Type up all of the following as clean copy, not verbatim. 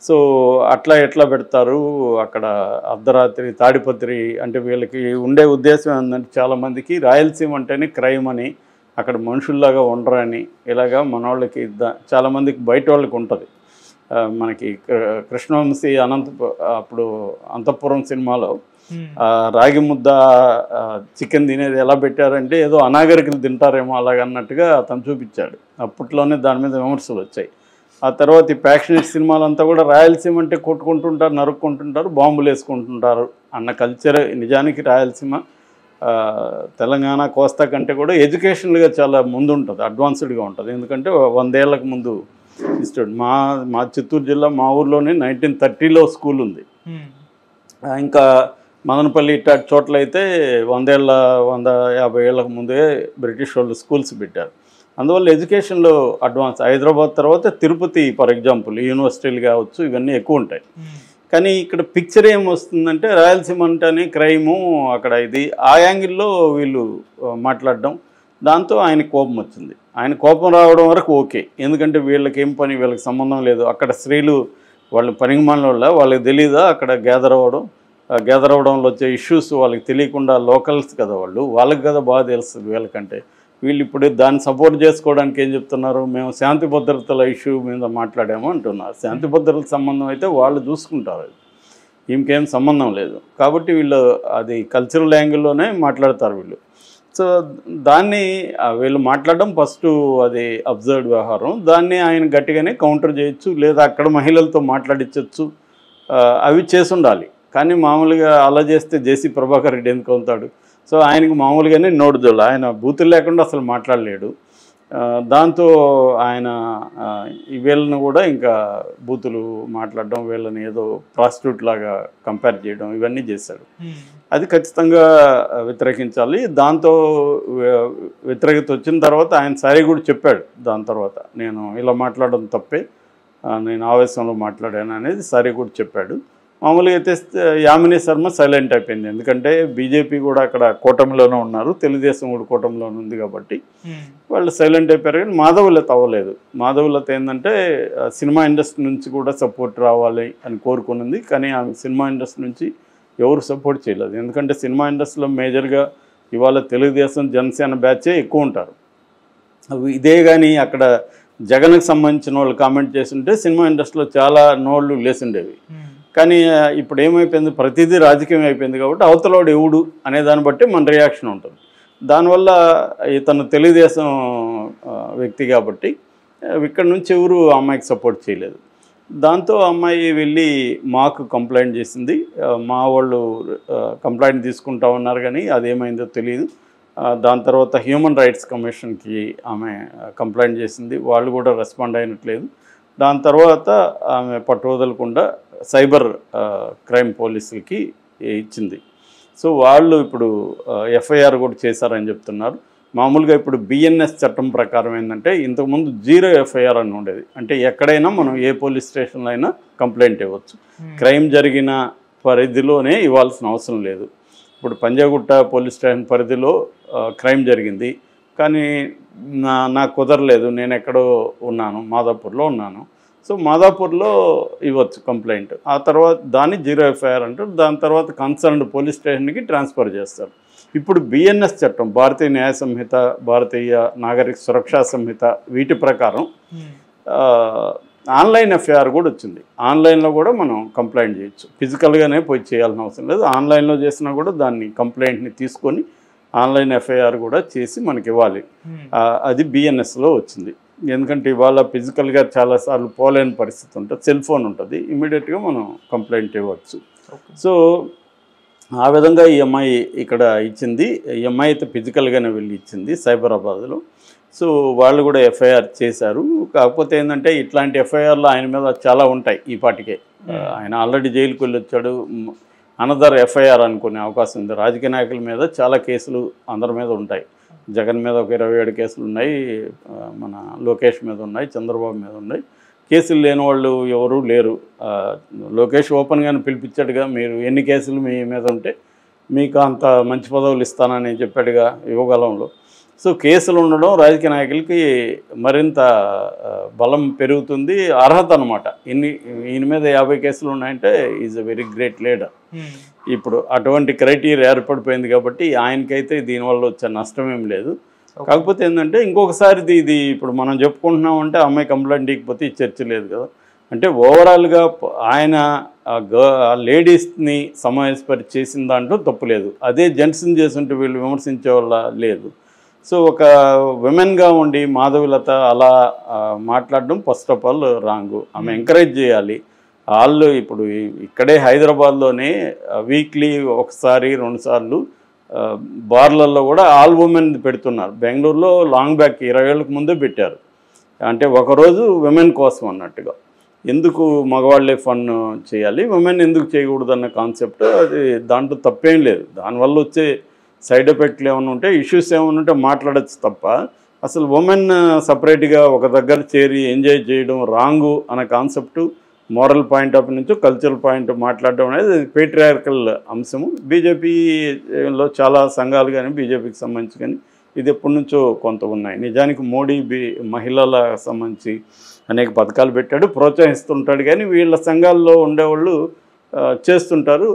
So అట్లా ఎట్లా పెడతారు అక్కడ అర్ధరాత్రి తాడిపత్రి అంటే వీళ్ళకి ఉండే ఉద్దేశం ఏంటంటే చాలామందికి రాయలసీమ అంటేనే క్రైమ్ అని అక్కడ మనుషుల్లాగా ఉండరని ఇలాగా మన వాళ్ళకి చాలామందికి బయట వాళ్ళకి ఉంటుంది. మనకి కృష్ణవంశీ అప్పుడు అంతఃపురం సినిమాలో రాగి ముద్ద చికెన్ తినేది ఎలా పెట్టారంటే ఏదో అనాగరికులు తింటారేమో అలాగన్నట్టుగా అతను చూపించాడు. అప్పట్లోనే దాని మీద విమర్శలు వచ్చాయి. ఆ తర్వాత ఈ ప్యాషనేట్ సినిమాలంతా కూడా రాయలసీమ అంటే కొట్టుకుంటుంటారు, నరుక్కుంటుంటారు, బాంబులు వేసుకుంటుంటారు అన్న కల్చర్. నిజానికి రాయలసీమ తెలంగాణ కోస్తా కంటే కూడా ఎడ్యుకేషనల్గా చాలా ముందు ఉంటుంది, అడ్వాన్స్డ్గా ఉంటుంది. ఎందుకంటే 100 ఏళ్ళకు ముందు ఇస్తాడు. మా చిత్తూరు జిల్లా మా ఊర్లోనే 1930లో స్కూల్ ఉంది. ఇంకా మదనపల్లి ఇట్లాంటి చోట్ల అయితే 150 ఏళ్ళకు ముందే బ్రిటిష్ వాళ్ళు స్కూల్స్ పెట్టారు. అందువల్ల ఎడ్యుకేషన్లో అడ్వాన్స్. హైదరాబాద్ తర్వాత తిరుపతి ఫర్ ఎగ్జాంపుల్ యూనివర్సిటీలు కావచ్చు, ఇవన్నీ ఎక్కువ ఉంటాయి. కానీ ఇక్కడ పిక్చర్ ఏం వస్తుందంటే రాయలసీమ అంటేనే క్రైము అక్కడ ఇది ఆ యాంగిల్లో వీళ్ళు మాట్లాడడం. దాంతో ఆయన కోపం వచ్చింది. ఆయన కోపం రావడం వరకు ఓకే, ఎందుకంటే వీళ్ళకి ఏం పని, వీళ్ళకి సంబంధం లేదు. అక్కడ స్త్రీలు వాళ్ళు పనికిమాలిన వల్ల వాళ్ళకి తెలియదా అక్కడ గ్యాదర్ అవ్వడంలో వచ్చే ఇష్యూస్ వాళ్ళకి తెలియకుండా లోకల్స్ కదా వాళ్ళకి కదా బాగా తెలుస్తుంది వీళ్ళకంటే. వీళ్ళు ఇప్పుడు దాన్ని సపోర్ట్ చేసుకోవడానికి ఏం చెప్తున్నారు, మేము శాంతి భద్రతల ఇష్యూ మీద మాట్లాడాము అంటున్నారు. శాంతి భద్రతల సంబంధం అయితే వాళ్ళు చూసుకుంటారు, ఇంకేం సంబంధం లేదు. కాబట్టి వీళ్ళు అది కల్చరల్ యాంగిల్లోనే మాట్లాడతారు వీళ్ళు. సో దాన్ని వీళ్ళు మాట్లాడడం ఫస్ట్ అది అబ్జర్వ్డ్ వ్యవహారం. దాన్ని ఆయన గట్టిగానే కౌంటర్ చేయొచ్చు, లేదా అక్కడ మహిళలతో మాట్లాడించవచ్చు, అవి చేసి ఉండాలి. కానీ మామూలుగా అలా చేస్తే జేసీ ప్రభాకర్ రెడ్డి ఎందుకు అవుతాడు? సో ఆయనకు మామూలుగానే నోడుదోళ్ళు, ఆయన బూతులు లేకుండా అసలు మాట్లాడలేడు. దాంతో ఆయన వీళ్ళని కూడా ఇంకా బూతులు మాట్లాడడం, వీళ్ళని ఏదో ప్రాస్టిట్యూట్ లాగా కంపేర్ చేయడం, ఇవన్నీ చేశాడు. అది ఖచ్చితంగా వ్యతిరేకించాలి. దాంతో వ్యతిరేకత వచ్చిన తర్వాత ఆయన సరే కూడా చెప్పాడు. దాని తర్వాత నేను ఇలా మాట్లాడడం తప్పే, నేను ఆవేశంలో మాట్లాడాను అనేది సరే కూడా చెప్పాడు. మామూలుగా అయితే యామిని శర్మ సైలెంట్ అయిపోయింది, ఎందుకంటే బీజేపీ కూడా అక్కడ కూటమిలోనే ఉన్నారు, తెలుగుదేశం కూడా కూటమిలోనే ఉంది కాబట్టి వాళ్ళు సైలెంట్ అయిపోయారు. కానీ మాధవలత అవ్వలేదు. మాధవలత ఏంటంటే సినిమా ఇండస్ట్రీ నుంచి కూడా సపోర్ట్ రావాలి అని కోరుకున్నది. కానీ ఆమె సినిమా ఇండస్ట్రీ నుంచి ఎవరు సపోర్ట్ చేయలేదు. ఎందుకంటే సినిమా ఇండస్ట్రీలో మేజర్గా ఇవాళ తెలుగుదేశం జనసేన బ్యాచే ఎక్కువ ఉంటారు. ఇదే కానీ అక్కడ జగన్కి సంబంధించిన వాళ్ళు కామెంట్ చేస్తుంటే సినిమా ఇండస్ట్రీలో చాలా నోళ్ళు లేసుండేవి. కానీ ఇప్పుడు ఏమైపోయింది, ప్రతిదీ రాజకీయం అయిపోయింది కాబట్టి అవతలవాడు ఎవడు అనే దాన్ని బట్టి మన రియాక్షన్ ఉంటుంది. దానివల్ల ఇతను తెలుగుదేశం వ్యక్తి కాబట్టి ఇక్కడ నుంచి ఎవరు అమ్మాయికి సపోర్ట్ చేయలేదు. దాంతో అమ్మాయి వెళ్ళి మాకు కంప్లైంట్ చేసింది. మా వాళ్ళు కంప్లైంట్ తీసుకుంటా ఉన్నారు కానీ అదేమైందో తెలియదు. దాని తర్వాత హ్యూమన్ రైట్స్ కమిషన్కి ఆమె కంప్లైంట్ చేసింది, వాళ్ళు కూడా రెస్పాండ్ అయినట్లేదు. దాని తర్వాత ఆమె పట్టు వదలకుండా సైబర్ క్రైమ్ పోలీసులకి ఇచ్చింది. సో వాళ్ళు ఇప్పుడు ఎఫ్ఐఆర్ కూడా చేశారని చెప్తున్నారు. మామూలుగా ఇప్పుడు బిఎన్ఎస్ చట్టం ప్రకారం ఏంటంటే ఇంతకుముందు 0 ఎఫ్ఐఆర్ అని ఉండేది. అంటే ఎక్కడైనా మనం ఏ పోలీస్ స్టేషన్లో అయినా కంప్లైంట్ ఇవ్వచ్చు, క్రైమ్ జరిగిన పరిధిలోనే ఇవ్వాల్సిన అవసరం లేదు. ఇప్పుడు పంజాగుట్ట పోలీస్ స్టేషన్ పరిధిలో క్రైమ్ జరిగింది, కానీ నాకు కుదరలేదు, నేను ఎక్కడో ఉన్నాను, మాదాపూర్లో ఉన్నాను. సో మాదాపూర్లో ఇవ్వచ్చు కంప్లైంట్. ఆ తర్వాత దాన్ని 0 ఎఫ్ఐఆర్ అంటారు. దాని తర్వాత కన్సర్న్డ్ పోలీస్ స్టేషన్కి ట్రాన్స్ఫర్ చేస్తారు. ఇప్పుడు బిఎన్ఎస్ చట్టం, భారతీయ న్యాయ సంహిత, భారతీయ నాగరిక సురక్షా సంహిత, వీటి ప్రకారం ఆన్లైన్ ఎఫ్ఐఆర్ కూడా వచ్చింది. ఆన్లైన్లో కూడా మనం కంప్లైంట్ చేయొచ్చు, ఫిజికల్గానే పోయి చేయాల్సిన అవసరం లేదు. ఆన్లైన్లో చేసినా కూడా దాన్ని కంప్లైంట్ని తీసుకొని ఆన్లైన్ ఎఫ్ఐఆర్ కూడా చేసి మనకి ఇవ్వాలి. అది బిఎన్ఎస్లో వచ్చింది. ఎందుకంటే ఇవాళ ఫిజికల్గా చాలాసార్లు పోలేని పరిస్థితి ఉంటుంది, సెల్ ఫోన్ ఉంటుంది, ఇమీడియట్గా మనం కంప్లైంట్ ఇవ్వచ్చు. సో ఆ విధంగా ఈ అమ్మాయి ఇక్కడ ఇచ్చింది. ఈ అమ్మాయి అయితే ఫిజికల్గానే వెళ్ళి ఇచ్చింది సైబరాబాద్లో. సో వాళ్ళు కూడా ఎఫ్ఐఆర్ చేశారు. కాకపోతే ఏంటంటే ఇట్లాంటి ఎఫ్ఐఆర్లు ఆయన మీద చాలా ఉంటాయి ఈ పాటికే. ఆయన ఆల్రెడీ జైలుకి వెళ్ళి వచ్చాడు. అనదర్ ఎఫ్ఐఆర్ అనుకునే అవకాశం ఉంది. రాజకీయ నాయకుల మీద చాలా కేసులు అందరి మీద ఉంటాయి. జగన్ మీద ఒక 27 కేసులు ఉన్నాయి, మన లోకేష్ మీద ఉన్నాయి, చంద్రబాబు మీద ఉన్నాయి. కేసులు లేని వాళ్ళు ఎవరూ లేరు. లోకేష్ ఓపెన్గానే పిలిపించాడుగా, మీరు ఎన్ని కేసులు మీ మీద ఉంటే మీకు అంత మంచి పదవులు ఇస్తానని చెప్పాడుగా యువకాలంలో. సో కేసులు ఉండడం రాజకీయ నాయకులకి మరింత బలం పెరుగుతుంది, అర్హత అనమాట. ఈయన మీద 50 కేసులు ఉన్నాయంటే is a very great leader. ఇప్పుడు అటువంటి క్రైటీరియా ఏర్పడిపోయింది కాబట్టి ఆయనకైతే దీనివల్ల వచ్చే నష్టం ఏం లేదు. కాకపోతే ఏంటంటే ఇంకొకసారి ఇది ఇప్పుడు మనం చెప్పుకుంటున్నామంటే అమ్మాయి కంప్లైంట్ ఇకపోతే ఈ చర్చ లేదు కదా. అంటే ఓవరాల్గా ఆయన లేడీస్ని సమావేశపరిచి చేసిన దాంట్లో తప్పు లేదు. అదే జెంట్స్ని చేస్తుంటే వీళ్ళు విమర్శించే వాళ్ళ లేదు. సో ఒక విమెన్గా ఉండి మాధవిలత అలా మాట్లాడడం ఫస్ట్ ఆఫ్ ఆల్ రాంగు. ఆమె ఎంకరేజ్ చేయాలి. వాళ్ళు ఇప్పుడు ఇక్కడే హైదరాబాద్లోనే వీక్లీ 1-2 సార్లు బార్లలో కూడా ఆల్ ఉమెన్ పెడుతున్నారు. బెంగళూరులో లాంగ్ బ్యాక్ 20 ఏళ్ళకు ముందే పెట్టారు. అంటే ఒకరోజు విమెన్ కోసం అన్నట్టుగా. ఎందుకు మగవాళ్ళే ఫన్ చేయాలి, విమెన్ ఎందుకు చేయకూడదు అన్న కాన్సెప్ట్. అది దాంట్లో తప్పేం లేదు. దానివల్ల వచ్చే సైడ్ ఎఫెక్ట్లు ఏమైనా ఉంటే, ఇష్యూస్ ఏమైనా ఉంటే మాట్లాడచ్చు తప్ప అసలు ఉమెన్ సపరేట్గా ఒక దగ్గర చేరి ఎంజాయ్ చేయడం రాంగు అనే కాన్సెప్టు మోరల్ పాయింట్ ఆఫ్ నుంచి కల్చరల్ పాయింట్ మాట్లాడడం అనేది పేట్రియార్కల్ అంశము. బీజేపీలో చాలా సంఘాలు కానీ బీజేపీకి సంబంధించి కానీ ఇది ఎప్పటి నుంచో కొంత ఉన్నాయి. నిజానికి మోడీ మహిళల సంబంధించి అనేక పథకాలు పెట్టాడు, ప్రోత్సహిస్తుంటాడు. కానీ వీళ్ళ సంఘాల్లో ఉండేవాళ్ళు చేస్తుంటారు.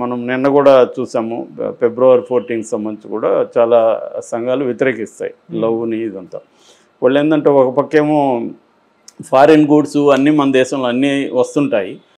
మనం నిన్న కూడా చూసాము, February 14 సంబంధించి కూడా చాలా సంఘాలు వ్యతిరేకిస్తాయి లవ్ని ఇదంతా. వాళ్ళు ఏంటంటే ఒక పక్కేమో ఫారిన్ గూడ్స్ అన్నీ మన దేశంలో అన్నీ వస్తుంటాయి.